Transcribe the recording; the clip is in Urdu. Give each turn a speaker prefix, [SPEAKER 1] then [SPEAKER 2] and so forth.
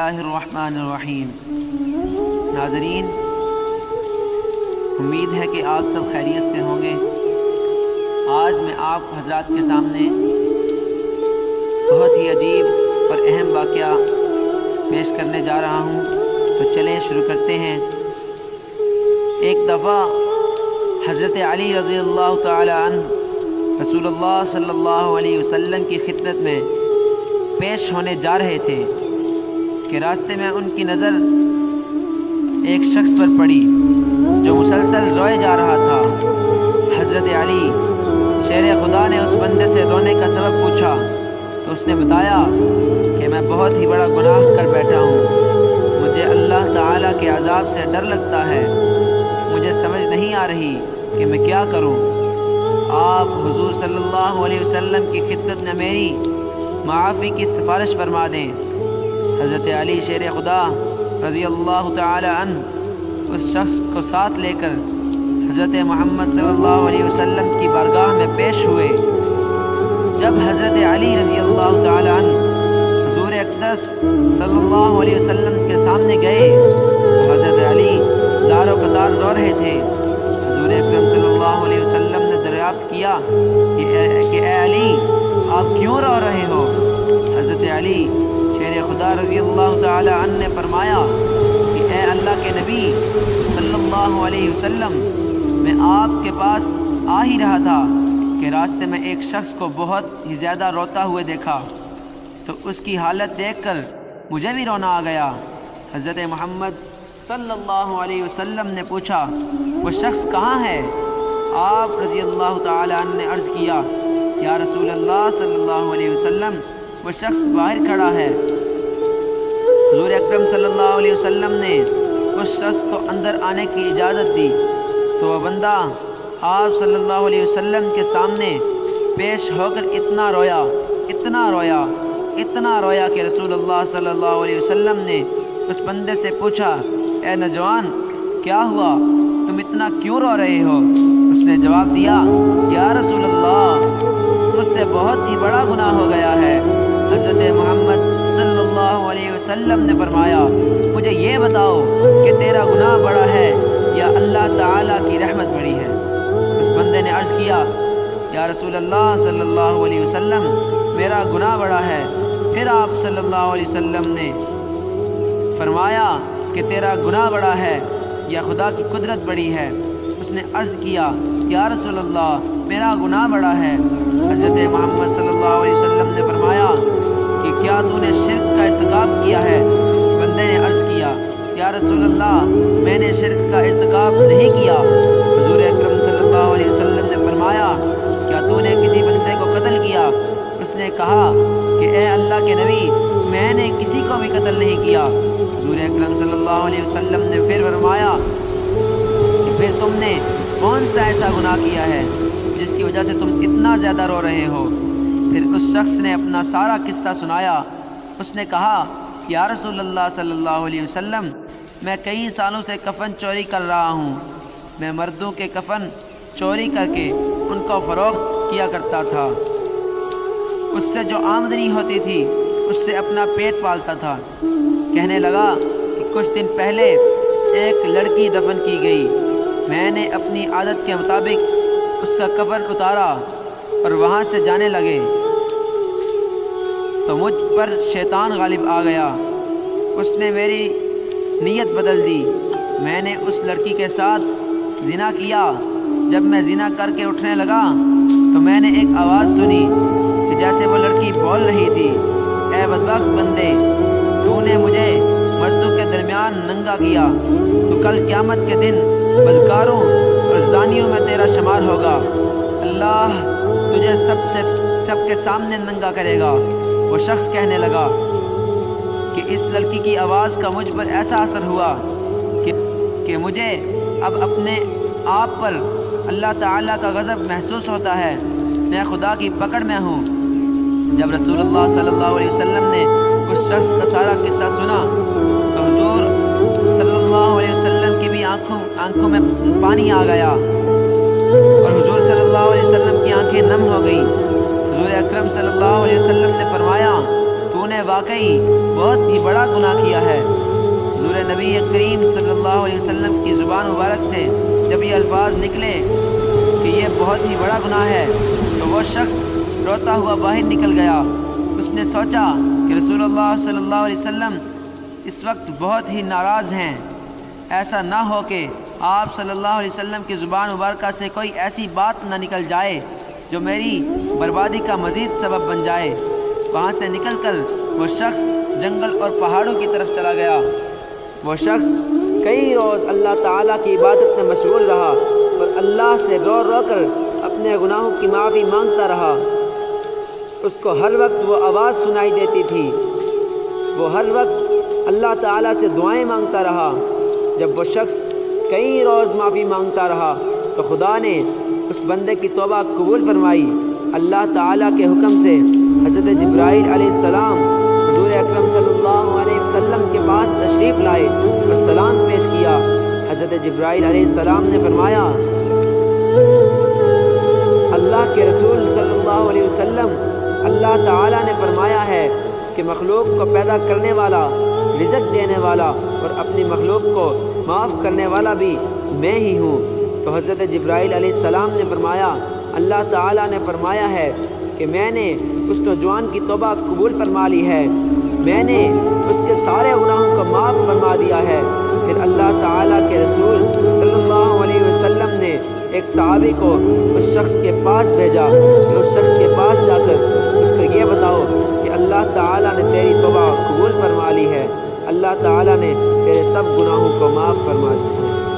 [SPEAKER 1] اللہ الرحمن الرحیم۔ ناظرین، امید ہے کہ آپ سب خیریت سے ہوں گے۔ آج میں آپ حضرات کے سامنے بہت ہی عجیب اور اہم واقعہ پیش کرنے جا رہا ہوں، تو چلیں شروع کرتے ہیں۔ ایک دفعہ حضرت علی رضی اللہ تعالی عنہ رسول اللہ صلی اللہ علیہ وسلم کی خدمت میں پیش ہونے جا رہے تھے کہ راستے میں ان کی نظر ایک شخص پر پڑی جو مسلسل روئے جا رہا تھا۔ حضرت علی شیر خدا نے اس بندے سے رونے کا سبب پوچھا تو اس نے بتایا کہ میں بہت ہی بڑا گناہ کر بیٹھا ہوں، مجھے اللہ تعالیٰ کے عذاب سے ڈر لگتا ہے، مجھے سمجھ نہیں آ رہی کہ میں کیا کروں۔ آپ حضور صلی اللہ علیہ وسلم کی خدمت میں میری معافی کی سفارش فرما دیں۔ حضرت علی شیر خدا رضی اللہ تعالی عنہ اس شخص کو ساتھ لے کر حضرت محمد صلی اللہ علیہ وسلم کی بارگاہ میں پیش ہوئے۔ جب حضرت علی رضی اللہ تعالی عنہ حضور اقدس صلی اللہ علیہ وسلم کے سامنے گئے تو حضرت علی زار و قطار رو رہے تھے۔ حضور اکرم صلی اللہ علیہ وسلم نے دریافت کیا کہ اے علی، آپ کیوں رو رہے ہو؟ حضرت علی شیر خدا رضی اللہ تعالی عنہ نے فرمایا کہ اے اللہ کے نبی صلی اللہ علیہ وسلم، میں آپ کے پاس آ ہی رہا تھا کہ راستے میں ایک شخص کو بہت ہی زیادہ روتا ہوئے دیکھا تو اس کی حالت دیکھ کر مجھے بھی رونا آ گیا۔ حضرت محمد صلی اللہ علیہ وسلم نے پوچھا، وہ شخص کہاں ہے؟ آپ رضی اللہ تعالی عنہ نے عرض کیا، یا رسول اللہ صلی اللہ علیہ وسلم، وہ شخص باہر کھڑا ہے۔ حضور اکرم صلی اللہ علیہ وسلم نے اس شخص کو اندر آنے کی اجازت دی تو وہ بندہ آپ صلی اللہ علیہ وسلم کے سامنے پیش ہو کر اتنا رویا کہ رسول اللہ صلی اللہ علیہ وسلم نے اس بندے سے پوچھا، اے نوجوان، کیا ہوا؟ تم اتنا کیوں رو رہے ہو؟ اس نے جواب دیا، یا رسول اللہ، مجھ سے بہت ہی بڑا گناہ ہو گیا ہے۔ حضرت محمد صلی اللہ علیہ وسلم نے فرمایا، مجھے یہ بتاؤ کہ تیرا گناہ بڑا ہے یا اللہ تعالیٰ کی رحمت بڑی ہے؟ اس بندے نے عرض کیا، یا رسول اللہ صلی اللہ علیہ وسلم، میرا گناہ بڑا ہے۔ پھر آپ صلی اللہ علیہ وسلم نے فرمایا کہ تیرا گناہ بڑا ہے یا خدا کی قدرت بڑی ہے؟ اس نے عرض کیا، یا رسول اللہ، میرا گناہ بڑا ہے۔ حضرت محمد صلی اللہ علیہ وسلم نے فرمایا کہ کیا تو نے شرک کا ارتکاب کیا ہے؟ بندے نے عرض کیا، یا رسول اللہ، میں نے شرک کا ارتکاب نہیں کیا۔ حضور اکرم صلی اللہ علیہ وسلم نے فرمایا، کیا تو نے کسی بندے کو قتل کیا؟ اس نے کہا کہ اے اللہ کے نبی، میں نے کسی کو بھی قتل نہیں کیا۔ حضور اکرم صلی اللہ علیہ وسلم نے پھر فرمایا کہ پھر تم نے کون سا ایسا گناہ کیا ہے جس کی وجہ سے تم اتنا زیادہ رو رہے ہو؟ پھر اس شخص نے اپنا سارا قصہ سنایا۔ اس نے کہا، یا رسول اللہ صلی اللہ علیہ وسلم، میں کئی سالوں سے کفن چوری کر رہا ہوں۔ میں مردوں کے کفن چوری کر کے ان کو فروخت کیا کرتا تھا، اس سے جو آمدنی ہوتی تھی اس سے اپنا پیٹ پالتا تھا۔ کہنے لگا کہ کچھ دن پہلے ایک لڑکی دفن کی گئی، میں نے اپنی عادت کے مطابق اس کا کفن اتارا اور وہاں سے جانے لگے تو مجھ پر شیطان غالب آ گیا۔ اس نے میری نیت بدل دی، میں نے اس لڑکی کے ساتھ زنا کیا۔ جب میں زنا کر کے اٹھنے لگا تو میں نے ایک آواز سنی کہ جیسے وہ لڑکی بول رہی تھی، اے بدبخت بندے، تو نے مجھے مردوں کے درمیان ننگا کیا، تو کل قیامت کے دن بدکاروں اور زانیوں میں تیرا شمار ہوگا، اللہ تجھے سب کے سامنے ننگا کرے گا۔ وہ شخص کہنے لگا کہ اس لڑکی کی آواز کا مجھ پر ایسا اثر ہوا کہ مجھے اب اپنے آپ پر اللہ تعالیٰ کا غضب محسوس ہوتا ہے، میں خدا کی پکڑ میں ہوں۔ جب رسول اللہ صلی اللہ علیہ وسلم نے اس شخص کا سارا قصہ سنا تو حضور صلی اللہ علیہ وسلم کی بھی آنکھوں میں پانی آ گیا اور حضور صلی اللہ علیہ وسلم کی آنکھیں نم ہو گئی۔ حضور اکرم صلی اللہ علیہ وسلم نے فرمایا، تو نے واقعی بہت ہی بڑا گناہ کیا ہے۔ حضور نبی کریم صلی اللہ علیہ وسلم کی زبان مبارک سے جب یہ الفاظ نکلے کہ یہ بہت ہی بڑا گناہ ہے تو وہ شخص روتا ہوا باہر نکل گیا۔ اس نے سوچا کہ رسول اللہ صلی اللہ علیہ وسلم اس وقت بہت ہی ناراض ہیں، ایسا نہ ہو کہ آپ صلی اللہ علیہ وسلم کی زبان مبارکہ سے کوئی ایسی بات نہ نکل جائے جو میری بربادی کا مزید سبب بن جائے۔ وہاں سے نکل کر وہ شخص جنگل اور پہاڑوں کی طرف چلا گیا۔ وہ شخص کئی روز اللہ تعالیٰ کی عبادت میں مشغول رہا اور اللہ سے رو رو کر اپنے گناہوں کی معافی مانگتا رہا۔ اس کو ہر وقت وہ آواز سنائی دیتی تھی، وہ ہر وقت اللہ تعالیٰ سے دعائیں مانگتا رہا۔ جب وہ شخص کئی روز معافی مانگتا رہا تو خدا نے اس بندے کی توبہ قبول فرمائی۔ اللہ تعالیٰ کے حکم سے حضرت جبرائیل علیہ السلام حضور اکرم صلی اللہ علیہ وسلم کے پاس تشریف لائے اور سلام پیش کیا۔ حضرت جبرائیل علیہ السلام نے فرمایا، اللہ کے رسول صلی اللہ علیہ وسلم، اللہ تعالیٰ نے فرمایا ہے کہ مخلوق کو پیدا کرنے والا، رزق دینے والا اور اپنی مخلوق کو معاف کرنے والا بھی میں ہی ہوں۔ تو حضرت جبرائیل علیہ السلام نے فرمایا، اللہ تعالیٰ نے فرمایا ہے کہ میں نے اس نوجوان کی توبہ قبول فرما لی ہے، میں نے اس کے سارے گناہوں کو معاف فرما دیا ہے۔ پھر اللہ تعالیٰ کے رسول صلی اللہ علیہ وسلم نے ایک صحابی کو اس شخص کے پاس بھیجا کہ اس شخص کے پاس جا کر اس کو یہ بتاؤ کہ اللہ تعالیٰ نے تیری توبہ قبول فرما لی ہے، اللہ تعالیٰ نے تیرے سب گناہوں کو معاف فرما دیا ہے۔